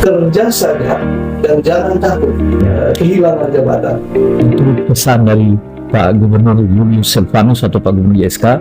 kerja saja dan jangan takut kehilangan jabatan. Itu pesan dari Pak Gubernur Julius Silvanus atau Pak Gubernur YSK.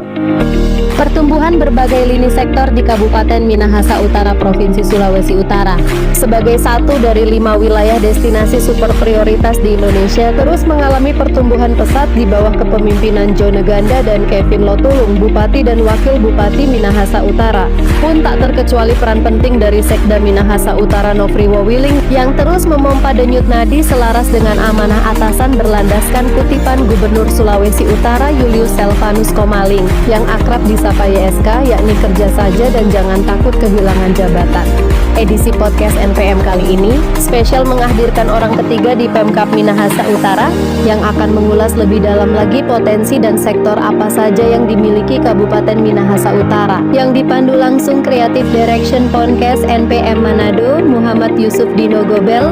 Pertumbuhan berbagai lini sektor di Kabupaten Minahasa Utara, Provinsi Sulawesi Utara. Sebagai satu dari 5 wilayah destinasi super prioritas di Indonesia, terus mengalami pertumbuhan pesat di bawah kepemimpinan Jone Ganda dan Kevin Lotulung, Bupati dan Wakil Bupati Minahasa Utara. Pun tak terkecuali peran penting dari Sekda Minahasa Utara Nofri Wawiling yang terus memompa denyut nadi selaras dengan amanah atasan berlandaskan kutipan Gubernur Sulawesi Utara Julius Silvanus Komaling yang akrab disapa YSK, yakni kerja saja dan jangan takut kehilangan jabatan. Edisi podcast NPM kali ini spesial menghadirkan orang ketiga di Pemkab Minahasa Utara yang akan mengulas lebih dalam lagi potensi dan sektor apa saja yang dimiliki Kabupaten Minahasa Utara. Yang dipandu langsung Creative Direction Podcast NPM Manado, Muhammad Yusuf Dino Gobel.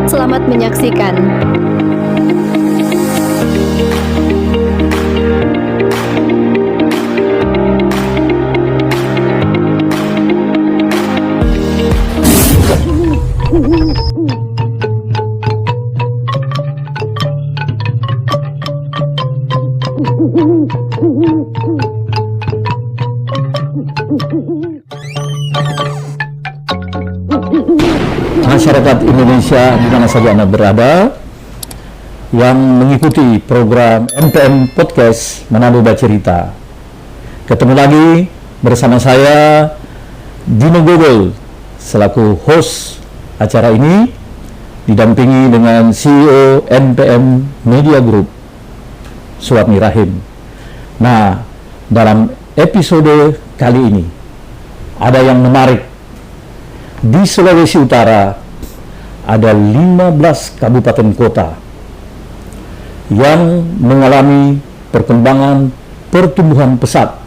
Selamat menyaksikan. Masyarakat Indonesia di mana saja Anda berada yang mengikuti program NPM Podcast Manado Bercerita. Ketemu lagi bersama saya Dino Gobel selaku host acara ini, didampingi dengan CEO NPM Media Group Suapni Rahim. Nah, dalam episode kali ini ada yang menarik. Di Sulawesi Utara ada 15 kabupaten kota yang mengalami perkembangan pertumbuhan pesat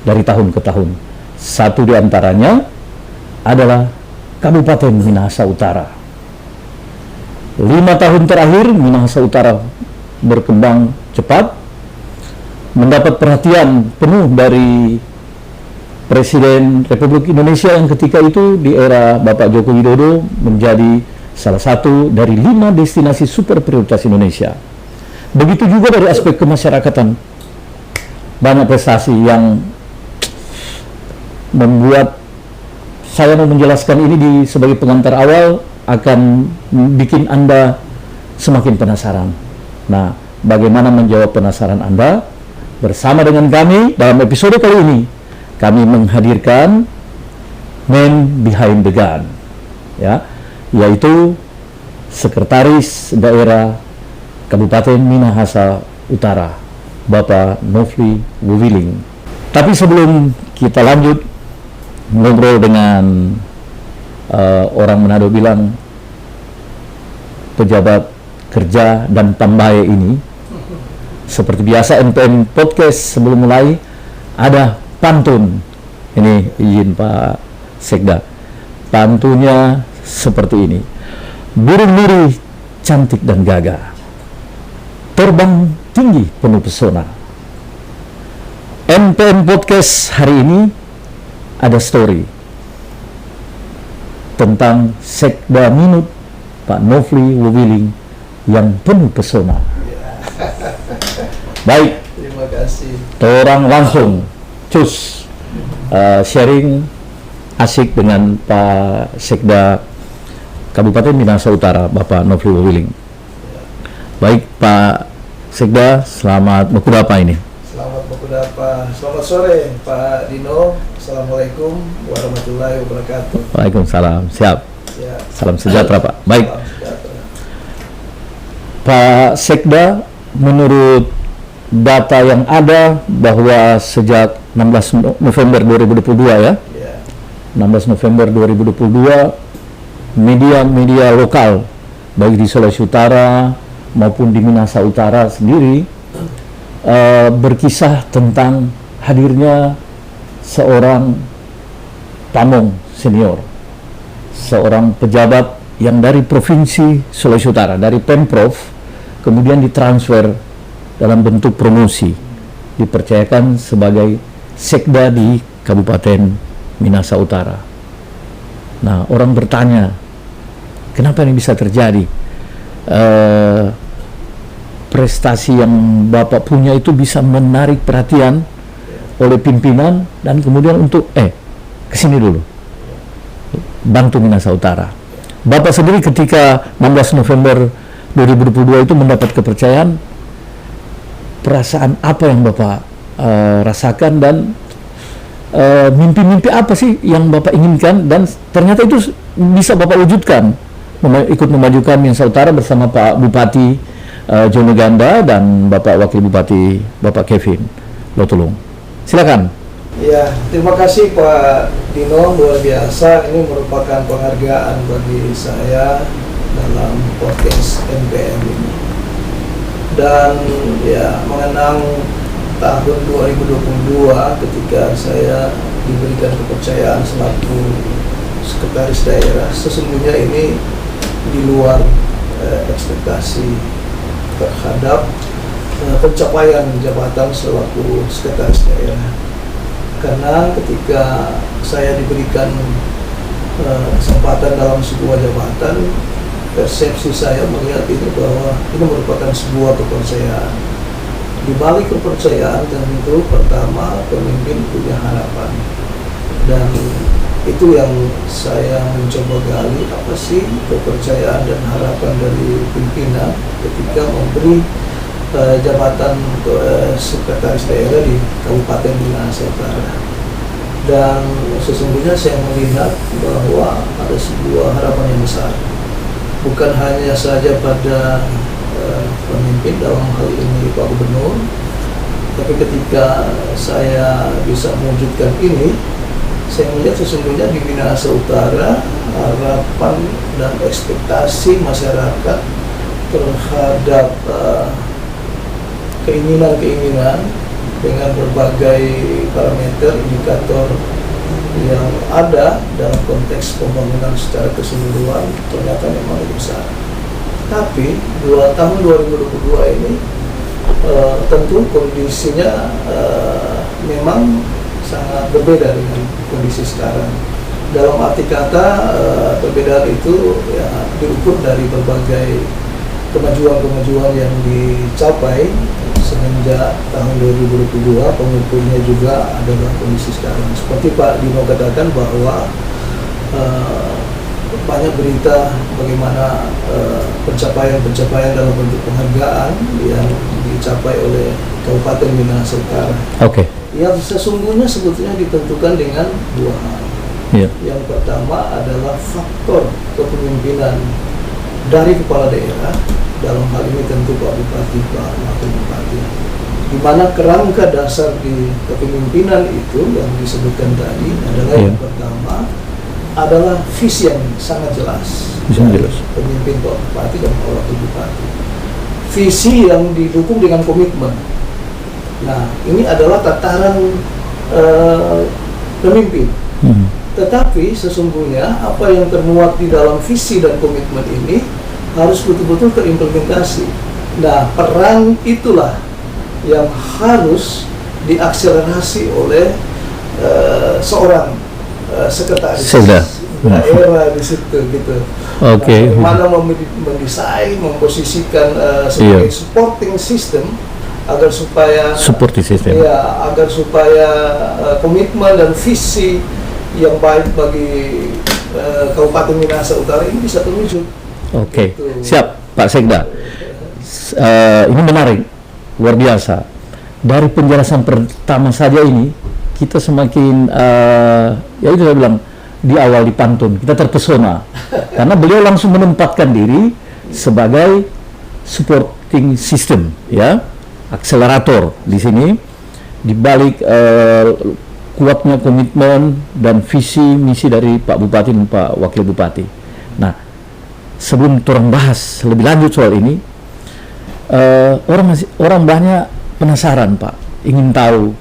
dari tahun ke tahun. Satu di antaranya adalah Kabupaten Minahasa Utara. 5 tahun terakhir Minahasa Utara berkembang cepat, mendapat perhatian penuh dari Presiden Republik Indonesia yang ketika itu di era Bapak Joko Widodo menjadi salah satu dari 5 destinasi super prioritas Indonesia. Begitu juga dari aspek kemasyarakatan, banyak prestasi yang membuat saya mau menjelaskan ini sebagai pengantar awal akan bikin Anda semakin penasaran. Nah, bagaimana menjawab penasaran Anda? Bersama dengan kami dalam episode kali ini, kami menghadirkan man behind the gun, ya, yaitu Sekretaris Daerah Kabupaten Minahasa Utara, Bapak Nofri Wawiling. Tapi sebelum kita lanjut ngobrol dengan orang Manado bilang pejabat kerja dan tambahe ini, seperti biasa NPM Podcast sebelum mulai ada pantun. Ini izin Pak Sekda, pantunnya seperti ini. Burung miri cantik dan gagah, terbang tinggi penuh pesona. NPM Podcast hari ini ada story tentang Sekda Minut Pak Nofri Wawiling yang penuh pesona. Baik, Terima kasih. orang langsung cus sharing asik dengan Pak Sekda Kabupaten Minahasa Utara, Bapak Nofri Wawiling. Baik Pak Sekda, selamat berkudapa ini. Selamat berkudapa. Selamat sore Pak Dino. Assalamualaikum warahmatullahi wabarakatuh. Waalaikumsalam. Siap. Ya. Salam sejahtera Pak. Baik Salam sejahtera. Pak Sekda, menurut data yang ada bahwa sejak 16 November 2022 ya, 16 November 2022 media-media lokal baik di Sulawesi Utara maupun di Minahasa Utara sendiri berkisah tentang hadirnya seorang pamong senior, seorang pejabat yang dari Provinsi Sulawesi Utara, dari Pemprov, kemudian ditransfer dalam bentuk promosi, dipercayakan sebagai Sekda di Kabupaten Minahasa Utara. Nah, orang bertanya, kenapa ini bisa terjadi? Prestasi yang Bapak punya itu bisa menarik perhatian oleh pimpinan dan kemudian untuk kesini dulu, bantu Minahasa Utara. Bapak sendiri ketika 16 November 2022 itu mendapat kepercayaan, perasaan apa yang Bapak rasakan dan mimpi-mimpi apa sih yang Bapak inginkan dan ternyata itu bisa Bapak wujudkan, ikut memajukan Minahasa Utara bersama Pak Bupati Jono Ganda dan Bapak Wakil Bupati Bapak Kevin Lotulung. Silakan. Ya, terima kasih Pak Dino, luar biasa. Ini merupakan penghargaan bagi saya dalam podcast NPM ini. Dan ya, mengenang tahun 2022 ketika saya diberikan kepercayaan selaku sekretaris daerah, sesungguhnya ini di luar ekspektasi terhadap pencapaian jabatan selaku sekretaris daerah. Karena ketika saya diberikan kesempatan dalam sebuah jabatan, persepsi saya melihat ini bahwa ini merupakan sebuah kepercayaan. Di balik kepercayaan tentu pertama pemimpin punya harapan, dan itu yang saya mencoba gali, apa sih kepercayaan dan harapan dari pimpinan ketika memberi jabatan sekretaris daerah di Kabupaten Minahasa Utara. Dan sesungguhnya saya melihat bahwa ada sebuah harapan yang besar, bukan hanya saja pada pemimpin dalam hal ini Pak Gubernur, tapi ketika saya bisa mewujudkan ini, saya melihat sesungguhnya di Minahasa Utara harapan dan ekspektasi masyarakat terhadap keinginan-keinginan dengan berbagai parameter indikator yang ada dalam konteks pembangunan secara keseluruhan ternyata memang lebih besar. Tapi tahun 2022 ini tentu kondisinya memang sangat berbeda dengan kondisi sekarang. Dalam arti kata perbedaan itu ya diukur dari berbagai kemajuan-kemajuan yang dicapai semenjak tahun 2022, pengukurnya juga adalah kondisi sekarang. Seperti Pak Dino katakan bahwa banyak berita bagaimana pencapaian-pencapaian dalam bentuk penghargaan yang dicapai oleh Kabupaten Minahasa Utara. Oke. Yang sesungguhnya sebetulnya ditentukan dengan dua hal. Yang pertama adalah faktor kepemimpinan dari kepala daerah, dalam hal ini tentu Pak Bupati, Pak Wakil Bupati, di mana kerangka dasar di kepemimpinan itu yang disebutkan tadi adalah yang pertama adalah visi yang sangat jelas dari pemimpin Pak Bupati dan Pak Wakil Bupati, visi yang didukung dengan komitmen. Nah, ini adalah tataran pemimpin. Tetapi sesungguhnya apa yang termuat di dalam visi dan komitmen ini harus betul-betul terimplementasi. Nah, peran itulah yang harus diakselerasi oleh seorang sekretaris daerah di situ gitu. Oke. Bagaimana mendesain, memposisikan sebagai supporting system agar supaya agar supaya komitmen dan visi yang baik bagi Kabupaten Minahasa Utara ini bisa terwujud. Oke, siap Pak Sekda. Ini menarik, luar biasa. Dari penjelasan pertama saja ini, kita semakin, ya itu saya bilang, di awal di pantun, kita terpesona. Karena beliau langsung menempatkan diri sebagai supporting system, ya, akselerator di sini, di balik kuatnya komitmen dan visi misi dari Pak Bupati dan Pak Wakil Bupati. Nah, sebelum orang bahas lebih lanjut soal ini, orang banyak penasaran Pak, ingin tahu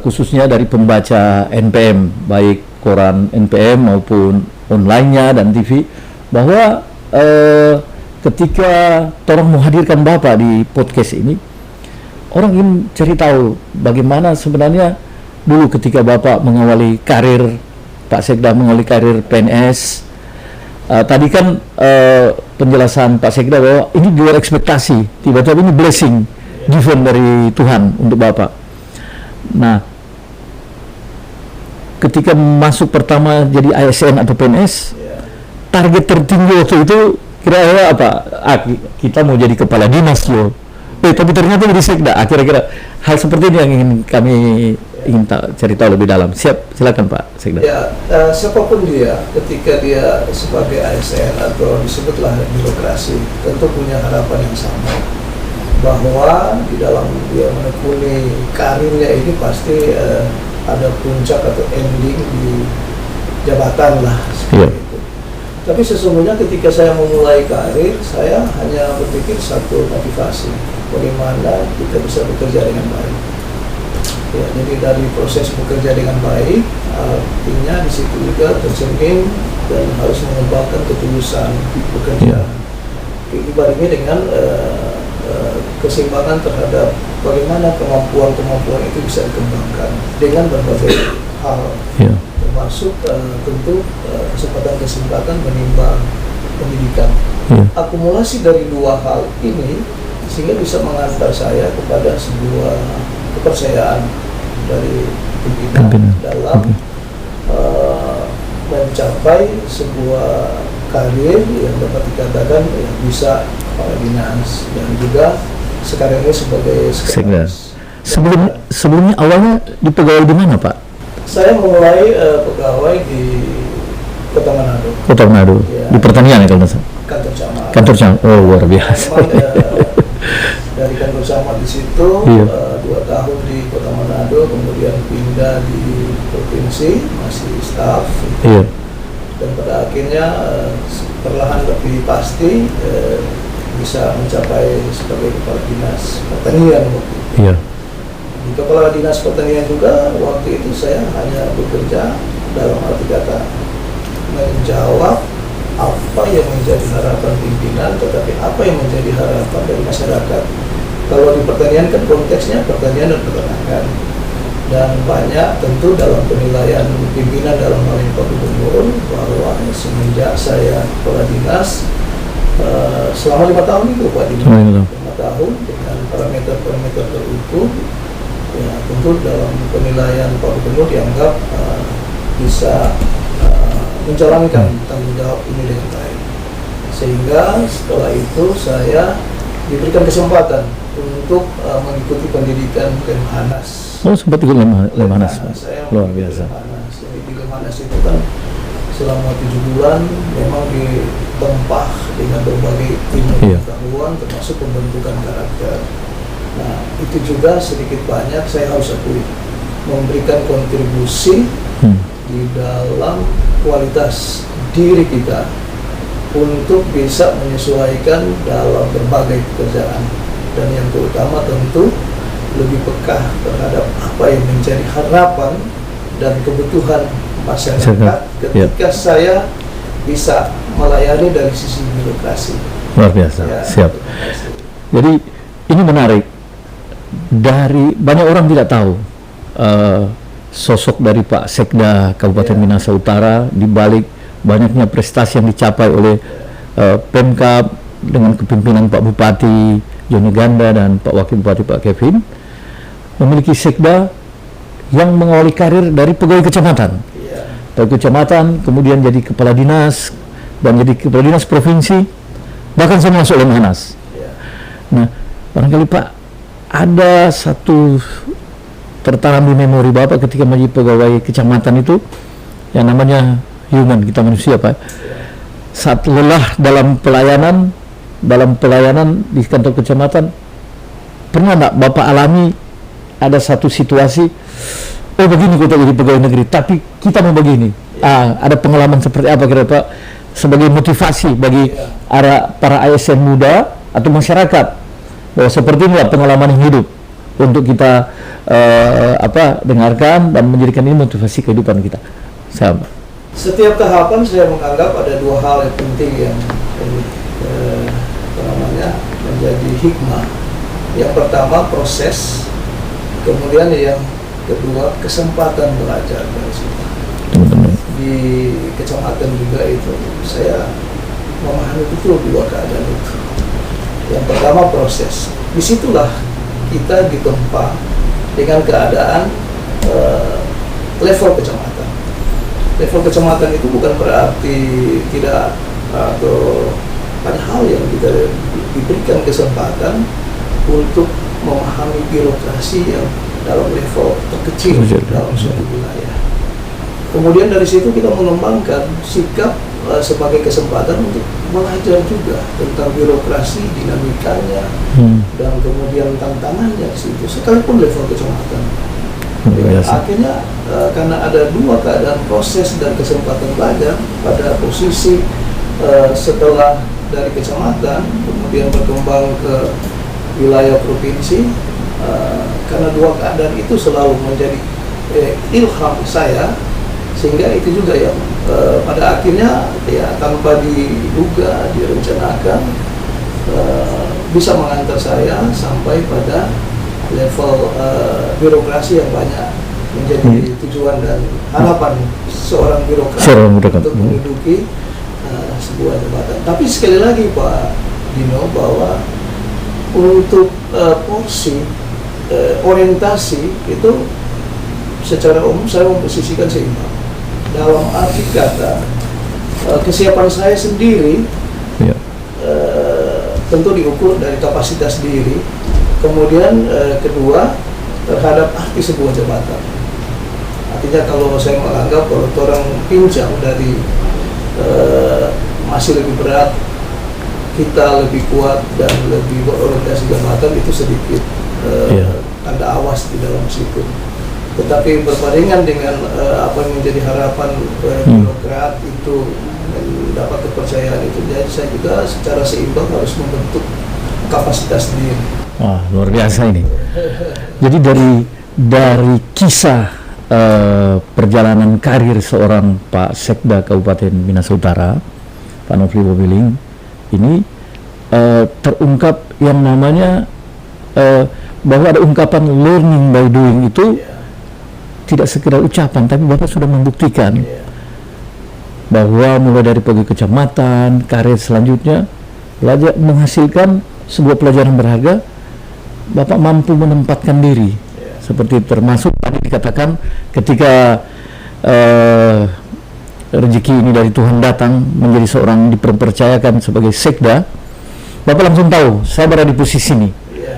khususnya dari pembaca NPM, baik koran NPM maupun online-nya dan TV, bahwa ketika orang menghadirkan Bapak di podcast ini, orang ingin cari tahu bagaimana sebenarnya dulu ketika Bapak mengawali karir, Pak Sekda mengawali karir PNS, tadi kan penjelasan Pak Sekda bahwa ini di luar ekspektasi, tiba-tiba ini blessing given dari Tuhan untuk Bapak. Nah, ketika masuk pertama jadi ASN atau PNS, target tertinggi waktu itu kira-kira apa? Kita mau jadi kepala dinas loh. Tapi ternyata jadi Sekda. Kira-kira hal seperti ini yang ingin kami cari tahu lebih dalam. Silakan Pak Sekda. Ya, siapapun dia, ketika dia sebagai ASN atau disebutlah birokrasi, tentu punya harapan yang sama, bahwa di dalam dia menekuni karirnya ini pasti ada puncak atau ending di jabatan lah, seperti itu. Tapi sesungguhnya ketika saya memulai karir, saya hanya berpikir satu motivasi, bagaimana kita bisa bekerja dengan baik. Ya, jadi dari proses bekerja dengan baik, artinya di situ juga tercermin dan harus mengembangkan ketulusan bekerja. Dibarengi dengan keseimbangan terhadap bagaimana kemampuan itu bisa dikembangkan dengan berbagai hal, termasuk tentu kesempatan menimbang pendidikan. Akumulasi dari dua hal ini sehingga bisa mengantar saya kepada sebuah kepercayaan dari pimpinan dalam mencapai sebuah karir yang dapat dikatakan bisa kepala dinas dan juga sekarang ini sebagai sekretaris. Sebelumnya awalnya dipegawai di mana Pak? Saya mulai pegawai di Kota Manado. Kota Manado, ya, di pertanian ya kalau misalnya? Kantor camat. Kantor camat, oh luar biasa. Dari kantor camat di situ, 2 tahun di Kota Manado, kemudian pindah di provinsi, masih staf. Dan pada akhirnya perlahan tapi pasti bisa mencapai sebagai kepala dinas pertanian waktu itu. Di kepala dinas pertanian juga waktu itu saya hanya bekerja dalam arti kata menjawab apa yang menjadi harapan pimpinan, tetapi apa yang menjadi harapan dari masyarakat. Kalau di pertanian kan konteksnya pertanian dan peternakan, dan banyak tentu dalam penilaian pimpinan dalam hal ini Pak Gubernur bahwa semenjak saya kepala dinas selama 5 tahun itu Pak Dinas, 5 tahun dengan parameter-parameter terukur, ya tentu dalam penilaian Pak Gubernur dianggap bisa menjalankan tanggung jawab ini dengan baik, sehingga setelah itu saya diberikan kesempatan untuk mengikuti pendidikan Lemhanas. Oh, sempat ikut Lemhanas. Luar biasa. Jadi di Lemhanas itu kan selama 7 bulan memang ditempah dengan berbagai ilmu pengetahuan, termasuk pembentukan karakter. Nah, itu juga sedikit banyak saya harus akui memberikan kontribusi di dalam kualitas diri kita untuk bisa menyesuaikan dalam berbagai pekerjaan, dan yang terutama tentu lebih peka terhadap apa yang menjadi harapan dan kebutuhan masyarakat ketika saya bisa melayani dari sisi birokrasi. Luar biasa, siap. Jadi ini menarik, dari banyak orang tidak tahu sosok dari Pak Sekda Kabupaten Minahasa Utara di balik banyaknya prestasi yang dicapai oleh Pemkab dengan kepimpinan Pak Bupati Joni Ganda dan Pak Wakil Bupati Pak Kevin, memiliki Sekda yang mengawali karir dari pegawai kecamatan. Pegawai kecamatan, kemudian jadi kepala dinas, dan jadi kepala dinas provinsi, bahkan saya masuk Lemhanas. Nah, barangkali Pak, ada satu tertanam di memori Bapak ketika menjadi pegawai kecamatan itu yang namanya human, kita manusia Pak. Saat lelah dalam pelayanan di kantor kecamatan, pernah enggak Bapak alami ada satu situasi, oh begini kita jadi pegawai negeri, tapi kita mau begini. Ada pengalaman seperti apa kira Pak sebagai motivasi bagi para ASN muda atau masyarakat bahwa seperti inilah pengalaman yang hidup untuk kita dengarkan dan menjadikan ini motivasi kehidupan kita. Setiap tahapan saya menganggap ada 2 hal yang penting yang menjadi hikmah. Yang pertama proses, kemudian yang kedua kesempatan belajar dari situ. Di kecamatan juga itu saya memahami betul dua keadaan itu. Yang pertama proses, disitulah kita ditempa dengan keadaan level kecamatan. Level kecamatan itu bukan berarti tidak atau ada hal yang kita diberikan kesempatan untuk memahami birokrasi yang dalam level terkecil dalam suatu wilayah. Kemudian dari situ kita mengembangkan sikap sebagai kesempatan untuk belajar juga tentang birokrasi, dinamikanya, dan kemudian tantangannya di situ, sekalipun level kecamatan. Akhirnya karena ada dua keadaan proses dan kesempatan belajar pada posisi setelah dari kecamatan kemudian berkembang ke wilayah provinsi, karena dua keadaan itu selalu menjadi ilham saya, sehingga itu juga yang pada akhirnya ya tanpa diduga, direncanakan bisa mengantar saya sampai pada level birokrasi yang banyak menjadi tujuan dan harapan seorang birokrat untuk menduduki sebuah jabatan. Tapi sekali lagi Pak Dino, bahwa untuk porsi orientasi itu secara umum saya memposisikan seimbang. Dalam arti kata kesiapan saya sendiri tentu diukur dari kapasitas diri, kemudian kedua terhadap arti sebuah jabatan. Artinya kalau saya menganggap kalau orang pinjam dari masih lebih berat, kita lebih kuat dan lebih berorientasi jabatan, itu sedikit tanda awas di dalam situ. Tetapi berbarengan dengan apa yang menjadi harapan birokrat itu mendapat kepercayaan itu, jadi saya juga secara seimbang harus membentuk kapasitas diri. Wah, luar biasa ini. Jadi dari kisah perjalanan karir seorang Pak Sekda Kabupaten Minahasa Utara, Pak Nofri Bobiling, ini terungkap yang namanya bahwa ada ungkapan learning by doing itu tidak sekedar ucapan, tapi Bapak sudah membuktikan bahwa mulai dari pergi kecamatan, karir selanjutnya belajar menghasilkan sebuah pelajaran berharga. Bapak mampu menempatkan diri seperti termasuk tadi dikatakan ketika rezeki ini dari Tuhan datang menjadi seorang dipercayakan sebagai sekda, Bapak langsung tahu saya berada di posisi ini,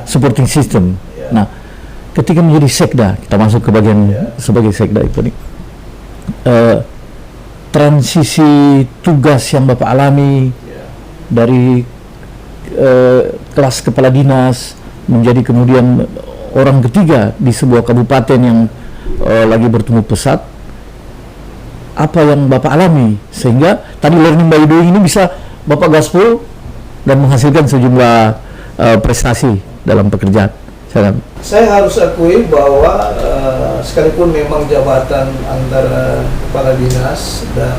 supporting system. Nah, ketika menjadi sekda, kita masuk ke bagian sebagai sekda itu nih, transisi tugas yang Bapak alami dari kelas kepala dinas menjadi kemudian orang ketiga di sebuah kabupaten yang lagi bertumbuh pesat, apa yang Bapak alami sehingga tadi learning by doing ini bisa Bapak gaspol dan menghasilkan sejumlah prestasi dalam pekerjaan. Saya harus akui bahwa sekalipun memang jabatan antara kepala dinas dan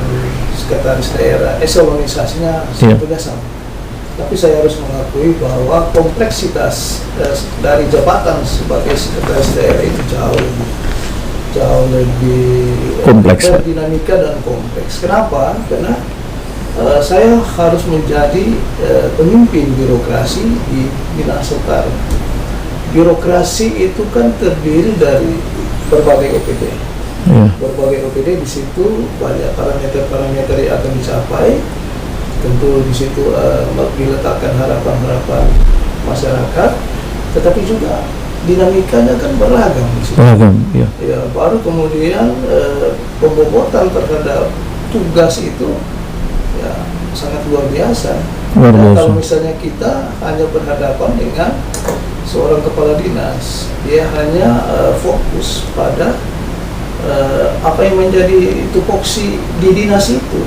sekretaris daerah eselonisasinya sebetulnya sama, tapi saya harus mengakui bahwa kompleksitas dari jabatan sebagai sekretaris daerah itu jauh lebih kompleks, dinamika dan kompleks. Kenapa? Karena saya harus menjadi pemimpin birokrasi di Minahasa Utara. Birokrasi itu kan terdiri dari berbagai OPD. Berbagai OPD, di situ banyak parameter-parameter yang akan dicapai. Tentu di situ diletakkan harapan-harapan masyarakat, tetapi juga dinamikanya kan beragam di situ. Ya, baru kemudian pembobotan terhadap tugas itu ya sangat luar biasa. Kalau misalnya kita hanya berhadapan dengan seorang kepala dinas, dia hanya fokus pada apa yang menjadi tupoksi di dinas itu.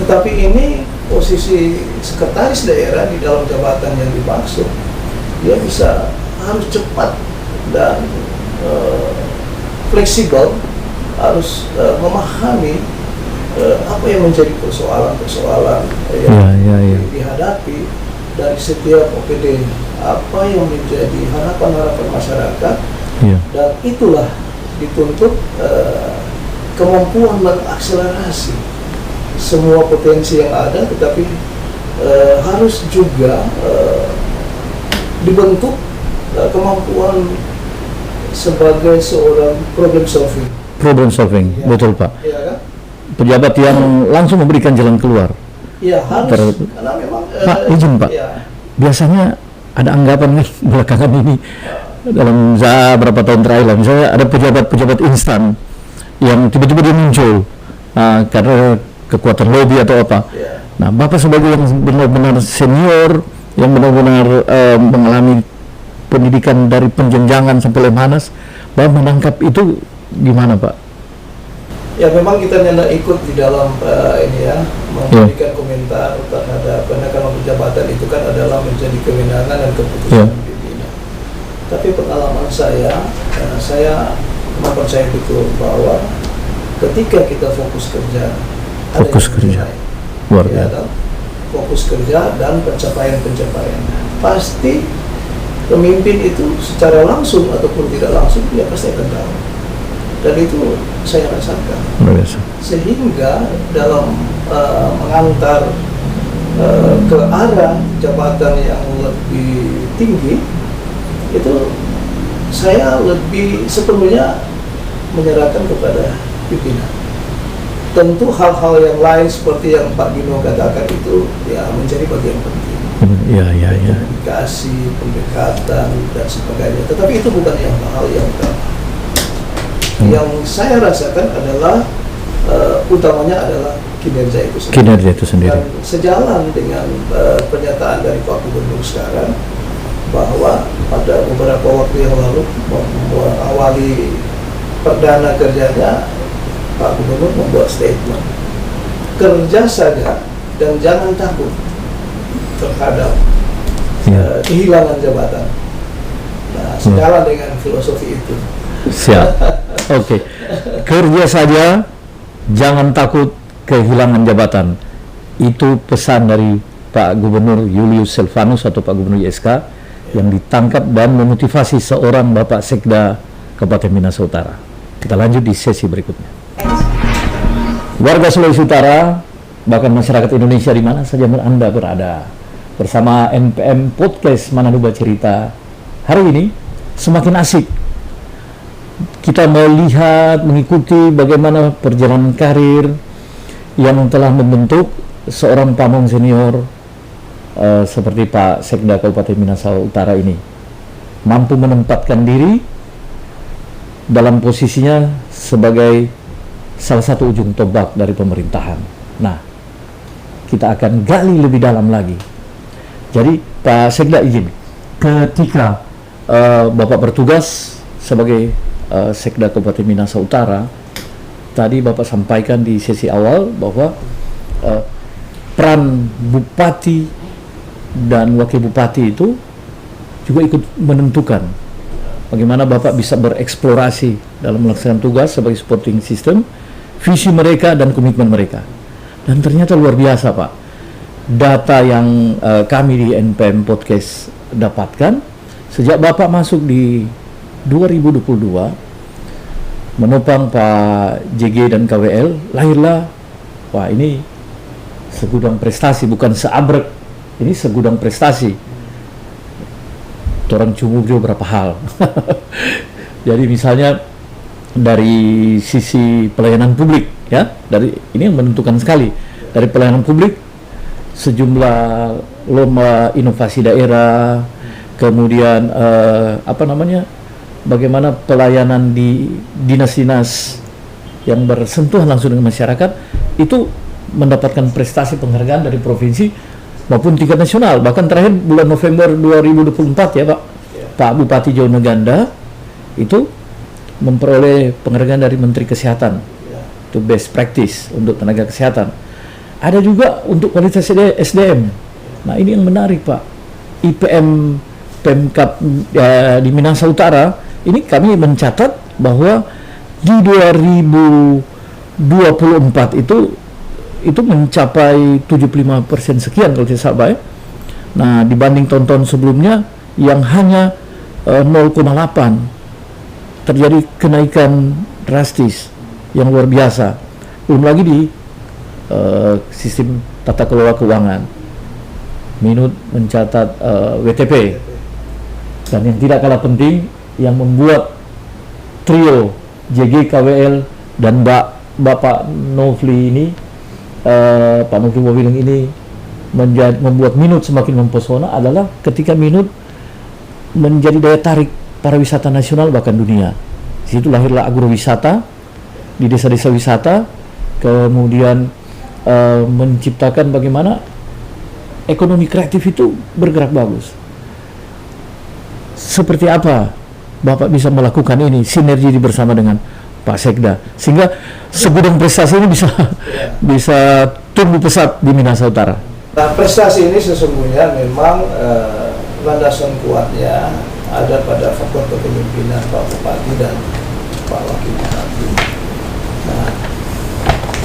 Tetapi ini posisi sekretaris daerah di dalam jabatan yang dimaksud, dia bisa harus cepat dan fleksibel, harus memahami apa yang menjadi persoalan-persoalan yang dihadapi dari setiap OPD, apa yang menjadi harapan-harapan masyarakat, dan itulah dituntut kemampuan mengakselerasi semua potensi yang ada, tetapi harus juga dibentuk kemampuan sebagai seorang problem solving. Ya. Betul Pak. Ya, kan? Pejabat yang langsung memberikan jalan keluar. Ya harus, karena memang Pak, izin Pak. Ya. Biasanya ada anggapan nih belakangan ini dalam beberapa tahun terakhir lah, misalnya ada pejabat instan yang tiba-tiba dia muncul karena kekuatan lobby atau apa. Ya. Nah, Bapak sebagai yang benar-benar senior, yang benar-benar mengalami pendidikan dari penjenjangan sampai Lemhanas, Bapak menangkap itu gimana Pak? Ya memang kita tidak ikut di dalam memberikan komentar terhadap, karena kalau jabatan itu kan adalah menjadi kewenangan dan keputusan pimpinan. Tapi pengalaman saya mempercayai betul bahwa ketika kita fokus kerja, luar biasa. Fokus kerja dan pencapaian pasti pemimpin itu secara langsung ataupun tidak langsung dia pasti akan tahu, dan itu saya rasakan. Sehingga dalam mengantar ke arah jabatan yang lebih tinggi itu saya lebih sepenuhnya menyerahkan kepada pimpinan. Tentu hal-hal yang lain seperti yang Pak Gino katakan itu ya menjadi bagian penting. Ya. Komunikasi, pendekatan dan sebagainya. Tetapi itu bukan hal yang utama. Yang saya rasakan adalah utamanya adalah kinerja itu sendiri. Dan sejalan dengan pernyataan dari Pak Gubernur sekarang bahwa pada beberapa waktu yang lalu mengawali perdana kerjanya, Pak Gubernur membuat statement, kerja saja dan jangan takut terhadap kehilangan jabatan. Nah, sejalan dengan filosofi itu. Siap. Oke. Kerja saja, jangan takut kehilangan jabatan. Itu pesan dari Pak Gubernur Julius Silvanus atau Pak Gubernur YSK yang ditangkap dan memotivasi seorang Bapak Sekda Kabupaten Minahasa Utara. Kita lanjut di sesi berikutnya. Warga Sulawesi Utara, bahkan masyarakat Indonesia di mana saja Anda berada, bersama NPM Podcast Mananuba Cerita. Hari ini semakin asik. Kita melihat, mengikuti bagaimana perjalanan karir yang telah membentuk seorang pamong senior seperti Pak Sekda Kabupaten Minahasa Utara ini, mampu menempatkan diri dalam posisinya sebagai salah satu ujung tombak dari pemerintahan. Nah, kita akan gali lebih dalam lagi. Jadi Pak Sekda izin, ketika Bapak bertugas sebagai Sekda Kabupaten Minahasa Utara, tadi Bapak sampaikan di sesi awal bahwa peran Bupati dan Wakil Bupati itu juga ikut menentukan bagaimana Bapak bisa bereksplorasi dalam melaksanakan tugas sebagai supporting system, visi mereka dan komitmen mereka. Dan ternyata luar biasa Pak, data yang kami di NPM Podcast dapatkan, sejak Bapak masuk di 2022 menopang Pak JG dan KWL, lahirlah, wah ini segudang prestasi, bukan seabrek, ini segudang prestasi. Orang cumugio berapa hal. Jadi misalnya dari sisi pelayanan publik, ya, dari ini yang menentukan sekali. Dari pelayanan publik, sejumlah lomba inovasi daerah, kemudian bagaimana pelayanan di dinas-dinas yang bersentuhan langsung dengan masyarakat itu mendapatkan prestasi penghargaan dari provinsi maupun tingkat nasional. Bahkan terakhir bulan November 2024 ya Pak, Pak Bupati Jawa Neganda itu memperoleh penghargaan dari Menteri Kesehatan, itu best practice untuk tenaga kesehatan. Ada juga untuk kualitas SDM. Nah ini yang menarik Pak, IPM Pemkab di Minahasa Utara ini kami mencatat bahwa di 2024 itu mencapai 75% sekian kalau tidak salah ya. Nah dibanding tahun-tahun sebelumnya yang hanya 0,8, terjadi kenaikan drastis yang luar biasa. Belum lagi di sistem tata kelola keuangan. Minut mencatat WTP. Dan yang tidak kalah penting, yang membuat trio JG KWL dan Bapak Nofli ini, Pak Nofli Wowiling ini membuat Minut semakin mempesona adalah ketika Minut menjadi daya tarik para wisata nasional bahkan dunia. Di situ lahirlah agrowisata di desa-desa wisata, kemudian menciptakan bagaimana ekonomi kreatif itu bergerak bagus. Seperti apa Bapak bisa melakukan ini sinergi bersama dengan Pak Sekda sehingga segudang prestasi ini bisa tumbuh pesat di Minahasa Utara? Nah, prestasi ini sesungguhnya memang landasan kuatnya ada pada faktor kepemimpinan Pak Bupati dan Pak Wakil Bupati. Nah,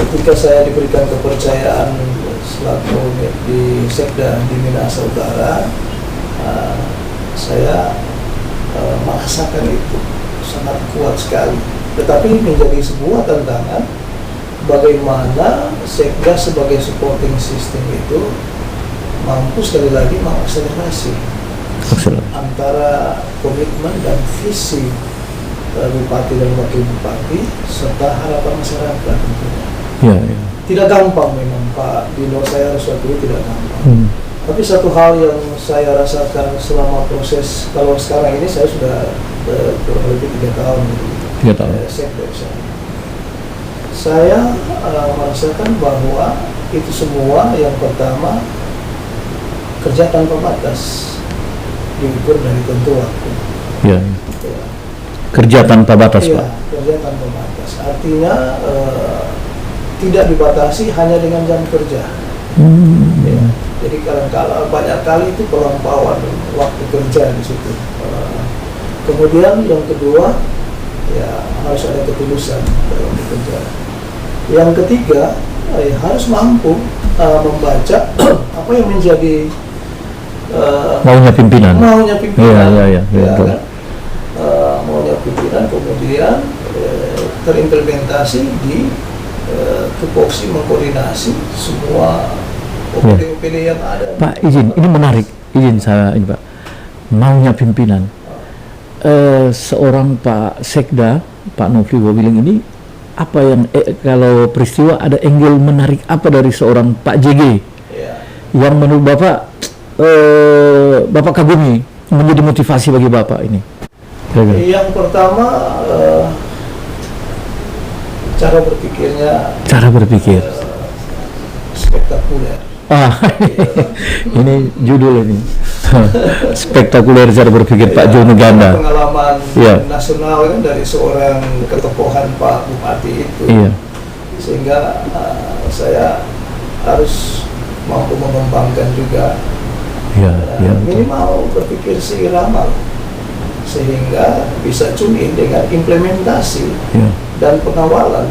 ketika saya diberikan kepercayaan selaku di Sekda di Minahasa Utara, saya merasakan itu sangat kuat sekali. Tetapi menjadi sebuah tantangan bagaimana Sekda sebagai supporting system itu mampu sekali lagi mengakselerasi antara komitmen dan visi Bupati dan Wakil Bupati serta harapan masyarakat tentunya. Ya. Tidak gampang memang Pak Dino, saya harus akui tidak gampang. Tapi satu hal yang saya rasakan selama proses, kalau sekarang ini saya sudah kurang lebih 3 tahun di Sekda. Saya merasakan bahwa itu semua yang pertama kerja tanpa batas, diukur dari tentu waktu. Ya. Kerja tanpa batas, Pak. Pak. Kerja tanpa batas. Artinya tidak dibatasi hanya dengan jam kerja. Ya. Jadi kadang-kadang banyak kali itu pelampauan waktu kerja di situ. Kemudian yang kedua, ya harus ada ketulusan dalam bekerja. Yang ketiga, harus mampu membaca apa yang menjadi maunya pimpinan. Iya, kan? Maunya pimpinan, kemudian terimplementasi di tupoksi mengkoordinasi semua OPD yang ada. Pak, izin, ini menarik. Izin saya ini, Pak. Maunya pimpinan. Seorang Pak Sekda, Pak Nofli Wowiling ini, apa yang kalau peristiwa ada angle menarik apa dari seorang Pak JG yang menurut Bapak Bapak kagumi menjadi motivasi bagi Bapak ini? Yang pertama, cara berpikirnya. Cara berpikir. Spektakuler. Ini judul ini. Spektakuler cara berpikir Pak Joni Ganda. Pengalaman nasional kan dari seorang ketokohan Pak Bupati itu. Sehingga saya harus mampu mengembangkan juga. Minimal berpikir seirama sehingga bisa tune in dengan implementasi dan pengawalan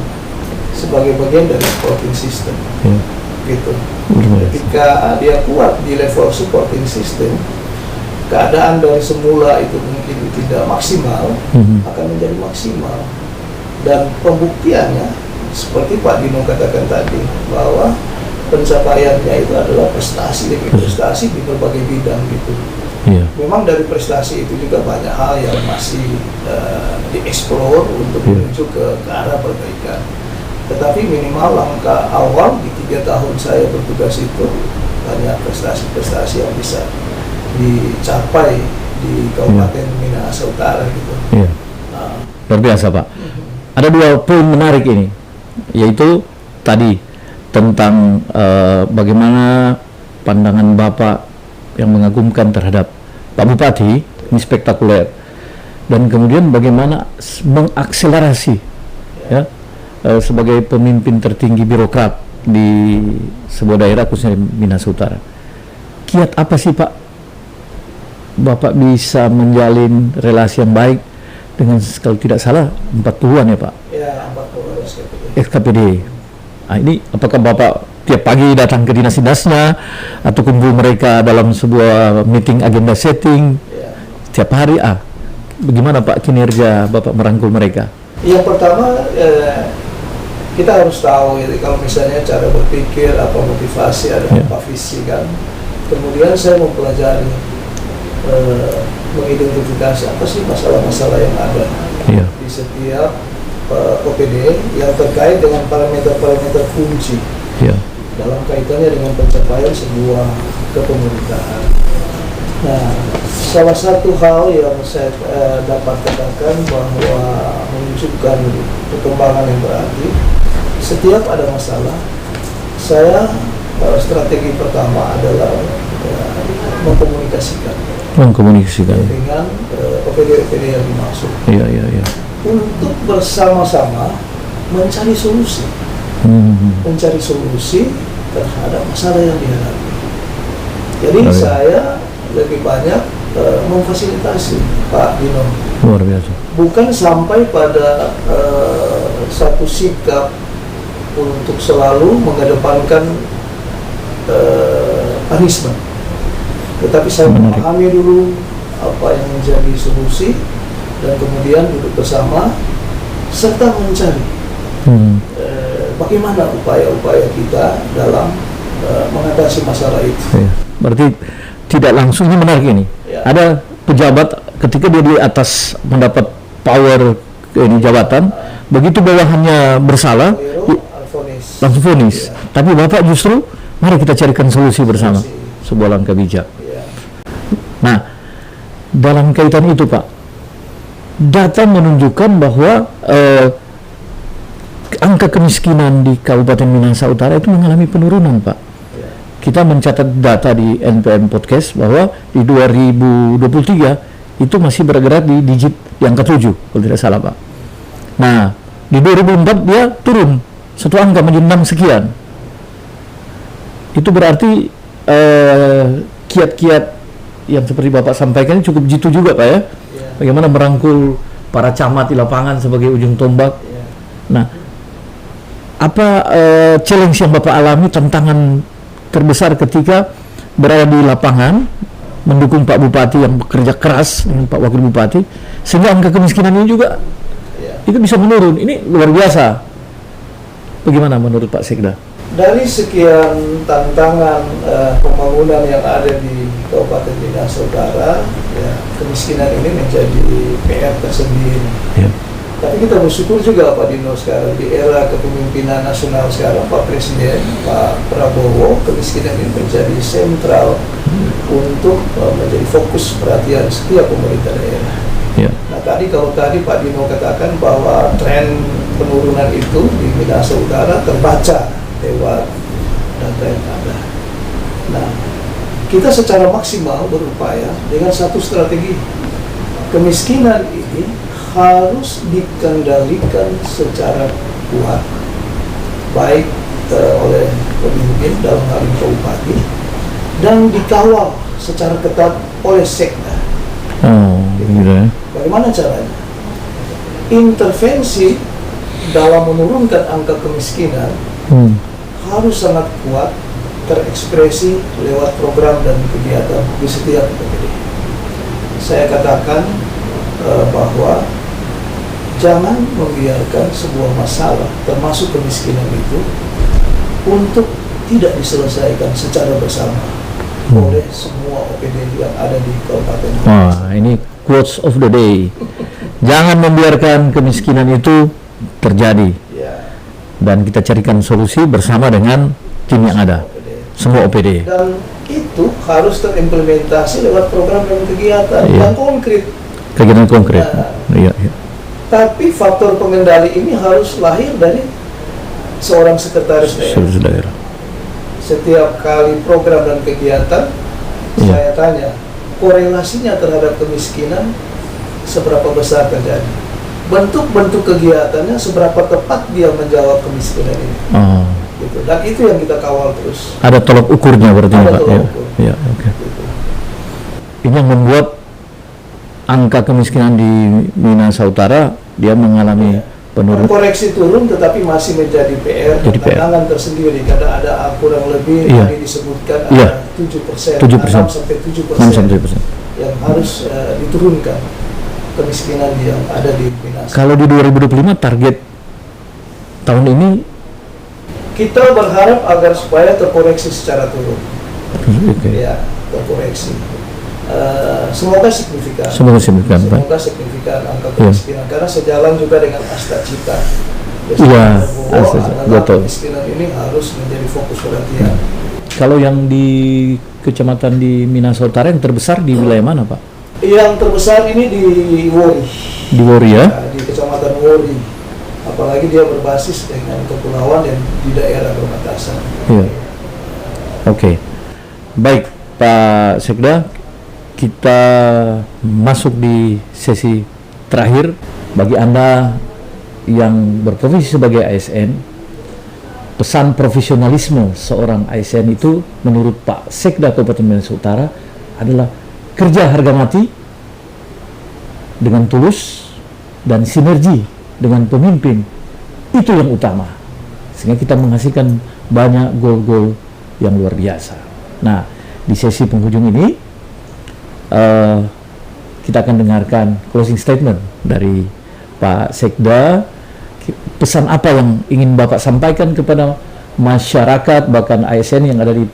sebagai bagian dari supporting system. Gitu. Ketika dia kuat di level supporting system, keadaan dari semula itu mungkin tidak maksimal akan menjadi maksimal. Dan pembuktiannya seperti Pak Dino katakan tadi, bahwa pencapaiannya itu adalah prestasi demi prestasi di berbagai bidang gitu. Memang dari prestasi itu juga banyak hal yang masih dieksplor untuk menuju ke arah perbaikan. Tetapi minimal langkah awal di 3 tahun saya bertugas itu banyak prestasi-prestasi yang bisa dicapai di Kabupaten Minahasa Utara gitu. Luar biasa, Pak. Ada 2 poin menarik ini, yaitu tadi tentang bagaimana pandangan Bapak yang mengagumkan terhadap Pak Bupati, ini spektakuler, dan kemudian bagaimana mengakselerasi sebagai pemimpin tertinggi birokrat di sebuah daerah khususnya di Minahasa Utara. Kiat apa sih Pak Bapak bisa menjalin relasi yang baik dengan, kalau tidak salah 40-an ya Pak? Ya, 40 SKPD. SKPD. Nah, ini apakah Bapak tiap pagi datang ke dinas-dinasnya atau kumpul mereka dalam sebuah meeting agenda setting tiap hari? Bagaimana Pak kinerja Bapak merangkul mereka? Yang pertama, kita harus tahu kalau misalnya cara berpikir, apa motivasi, ada apa visi kan. Kemudian saya mempelajari, mengidentifikasi apa sih masalah-masalah yang ada Iya. di setiap OPD yang terkait dengan parameter-parameter kunci Iya. dalam kaitannya dengan pencapaian sebuah kepemerintahan. Nah, salah satu hal yang saya dapat katakan bahwa menunjukkan perkembangan yang berarti, setiap ada masalah, saya strategi pertama adalah mengkomunikasikan dengan OPD-OPD yang dimaksud. Iya, iya, iya. Untuk bersama-sama mencari solusi. Mencari solusi terhadap masalah yang dihadapi. Jadi saya lebih banyak memfasilitasi Pak Dino. Luar biasa. Bukan sampai pada satu sikap untuk selalu mengedepankan punishment. Tetapi saya memahami dulu apa yang menjadi solusi dan kemudian duduk bersama serta mencari bagaimana upaya-upaya kita dalam mengatasi masalah itu. Iya. Berarti tidak langsung, ini menarik ini. Ya. Ada pejabat ketika dia di atas mendapat power ini jabatan, begitu bawahannya bersalah, langsung vonis. Ya. Tapi Bapak justru, mari kita carikan solusi bersama. Solusi. Sebuah langkah bijak. Ya. Nah, dalam kaitan itu Pak, data menunjukkan bahwa angka kemiskinan di Kabupaten Minahasa Utara itu mengalami penurunan Pak. Ya. Kita mencatat data di NPM Podcast bahwa di 2023 itu masih bergerak di digit yang ke-7 kalau tidak salah Pak. Nah, di 2004 dia turun satu angka menjadi 6 sekian. Itu berarti kiat-kiat yang seperti Bapak sampaikan cukup jitu juga Pak ya. Bagaimana merangkul para camat di lapangan sebagai ujung tombak. Nah, apa challenge yang Bapak alami, tantangan terbesar ketika berada di lapangan mendukung Pak Bupati yang bekerja keras dengan Pak Wakil Bupati sehingga angka kemiskinan ini juga itu bisa menurun? Ini luar biasa. Bagaimana menurut Pak Sekda? Dari sekian tantangan pembangunan yang ada di Kabupaten Minahasa Utara, ya, kemiskinan ini menjadi PR tersendiri. Ya. Tapi kita bersyukur juga Pak Dino sekarang di era kepemimpinan nasional sekarang Pak Presiden Pak Prabowo, kemiskinan ini menjadi sentral untuk menjadi fokus perhatian setiap pemerintah daerah. Ya. Nah kalau tadi Pak Dino katakan bahwa tren penurunan itu di Minahasa Utara terbaca lewat data yang ada. Nah, kita secara maksimal berupaya dengan satu strategi. Kemiskinan ini harus dikendalikan secara kuat, baik oleh pemimpin dalam hal ini Pak Bupati, dan dikawal secara ketat oleh Sekda. Oh, gitu ya. Bagaimana caranya? Intervensi dalam menurunkan angka kemiskinan harus sangat kuat terekspresi lewat program dan kegiatan di setiap OPD. Saya katakan bahwa jangan membiarkan sebuah masalah termasuk kemiskinan itu untuk tidak diselesaikan secara bersama oleh semua OPD yang ada di Kabupaten. Wah, ini quotes of the day. Jangan membiarkan kemiskinan itu terjadi. Ya. Dan kita carikan solusi bersama dengan tim yang ada, semua OPD. Dan itu harus terimplementasi lewat program dan kegiatan yang konkret. Kegiatan konkret. Nah, Iya, iya. tapi faktor pengendali ini harus lahir dari seorang sekretaris daerah. Daerah. Setiap kali program dan kegiatan, saya tanya, korelasinya terhadap kemiskinan seberapa besar terjadi? Bentuk-bentuk kegiatannya seberapa tepat dia menjawab kemiskinan ini? Oh. Gitu. Dan itu yang kita kawal terus. Ada tolok ukurnya berarti Ada Pak. tolok Ya. ukur. Ya, oke. Gitu. Ini yang membuat angka kemiskinan di Minahasa Utara dia mengalami penurunan. Koreksi turun tetapi masih menjadi PR dan Jadi PR. tantangan tersendiri karena ada kurang lebih tadi disebutkan Iya. ada 7%, 7%. 6-7% yang harus diturunkan kemiskinan yang ada di Minahasa. Kalau di 2025 target tahun ini Kita berharap agar supaya terkoreksi secara turun. Oke. Ya, terkoreksi. Semoga signifikan. Semoga signifikan, Pak. Semoga signifikan angka kemiskinan karena sejalan juga dengan Asta Cita. Iya, Asta Cita, betul. Kemiskinan ini harus menjadi fokus perhatian. Kalau yang di kecamatan di Minahasa Utara yang terbesar di wilayah mana, Pak? Yang terbesar ini di Wori. Di Wori ya? Nah, di kecamatan Wori. Apalagi dia berbasis dengan kepulauan dan di daerah perbatasan. Iya. Oke. Baik, Pak Sekda, kita masuk di sesi terakhir. Bagi Anda yang berprofesi sebagai ASN, pesan profesionalisme seorang ASN itu menurut Pak Sekda Kabupaten Minahasa Utara adalah kerja harga mati dengan tulus dan sinergi dengan pemimpin. Itu yang utama, sehingga kita menghasilkan banyak gol-gol yang luar biasa. Nah, di sesi penghujung ini kita akan dengarkan closing statement dari Pak Sekda. Pesan apa yang ingin Bapak sampaikan kepada masyarakat, bahkan ASN yang ada di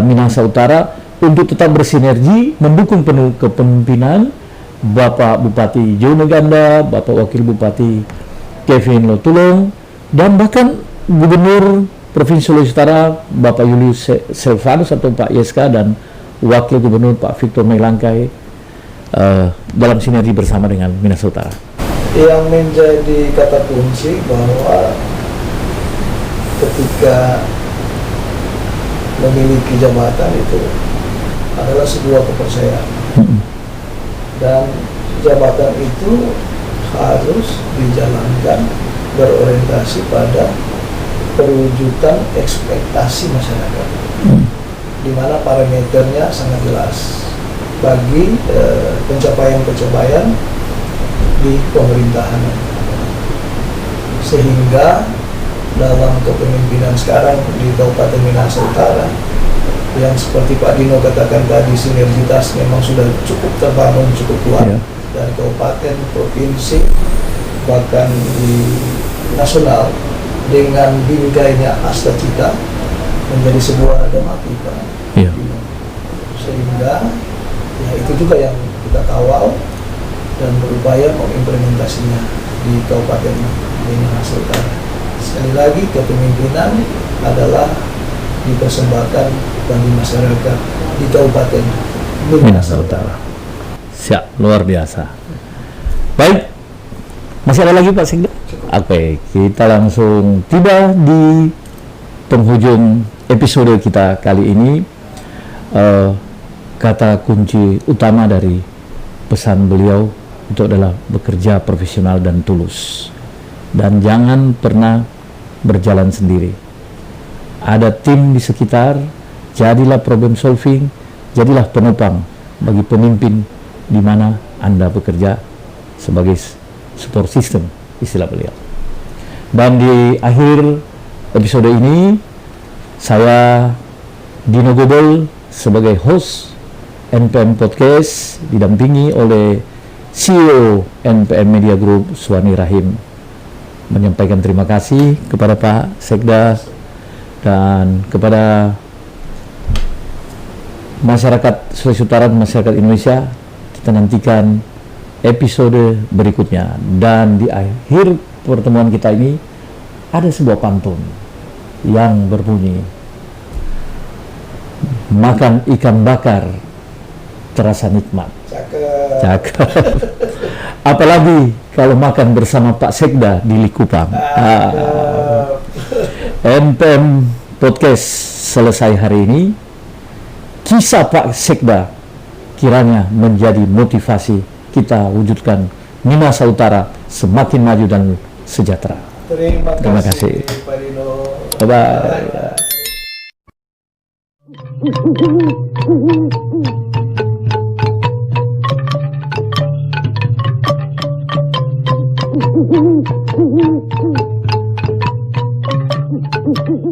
Minahasa Utara untuk tetap bersinergi, mendukung penuh kepemimpinan Bapak Bupati Jo Meganda, Bapak Wakil Bupati Kevin Lotulong, dan bahkan Gubernur Provinsi Sulawesi Utara Bapak Julius Silvanus atau Pak Yeska, dan Wakil Gubernur Pak Victor Meilangkai dalam sinergi bersama dengan Minahasa Utara. Yang menjadi kata kunci bahwa ketika memiliki jabatan itu adalah sebuah kepercayaan, dan jabatan itu harus dijalankan berorientasi pada perwujudan ekspektasi masyarakat, di mana parameternya sangat jelas bagi pencapaian-pencapaian di pemerintahan, sehingga dalam kepemimpinan sekarang di Kabupaten Minahasa Utara yang seperti Pak Dino katakan tadi, sinergitas memang sudah cukup terbangun, cukup kuat dari kabupaten, provinsi, bahkan di nasional, dengan bingkainya Asta Cita menjadi sebuah harga mati, Pak. Sehingga ya itu juga yang kita kawal dan berupaya mengimplementasinya di Kabupaten Minahasa Utara. Sekali lagi, kepemimpinan adalah dipersembahkan bagi masyarakat di Kabupaten Minahasa Utara. Siap, luar biasa. Baik, masih ada lagi Pak Sekda? Oke, kita langsung tiba di penghujung episode kita kali ini. Kata kunci utama dari pesan beliau itu adalah bekerja profesional dan tulus, dan jangan pernah berjalan sendiri. Ada tim di sekitar, jadilah problem solving, jadilah penopang bagi pemimpin di mana Anda bekerja sebagai support system, istilah beliau. Dan di akhir episode ini, saya Dino Gobel sebagai host NPM Podcast didampingi oleh CEO NPM Media Group Suwani Rahim menyampaikan terima kasih kepada Pak Sekda dan kepada masyarakat Sulawesi Utara dan masyarakat Indonesia. Kita nantikan episode berikutnya, dan di akhir pertemuan kita ini ada sebuah pantun yang berbunyi, makan ikan bakar terasa nikmat. Cakep. Apalagi kalau makan bersama Pak Sekda di Likupang. NPM Podcast selesai hari ini. Kisah Pak Sekda kiranya menjadi motivasi kita wujudkan Minahasa Utara semakin maju dan sejahtera. Terima kasih. Pak Dino. Bye-bye. Thank you.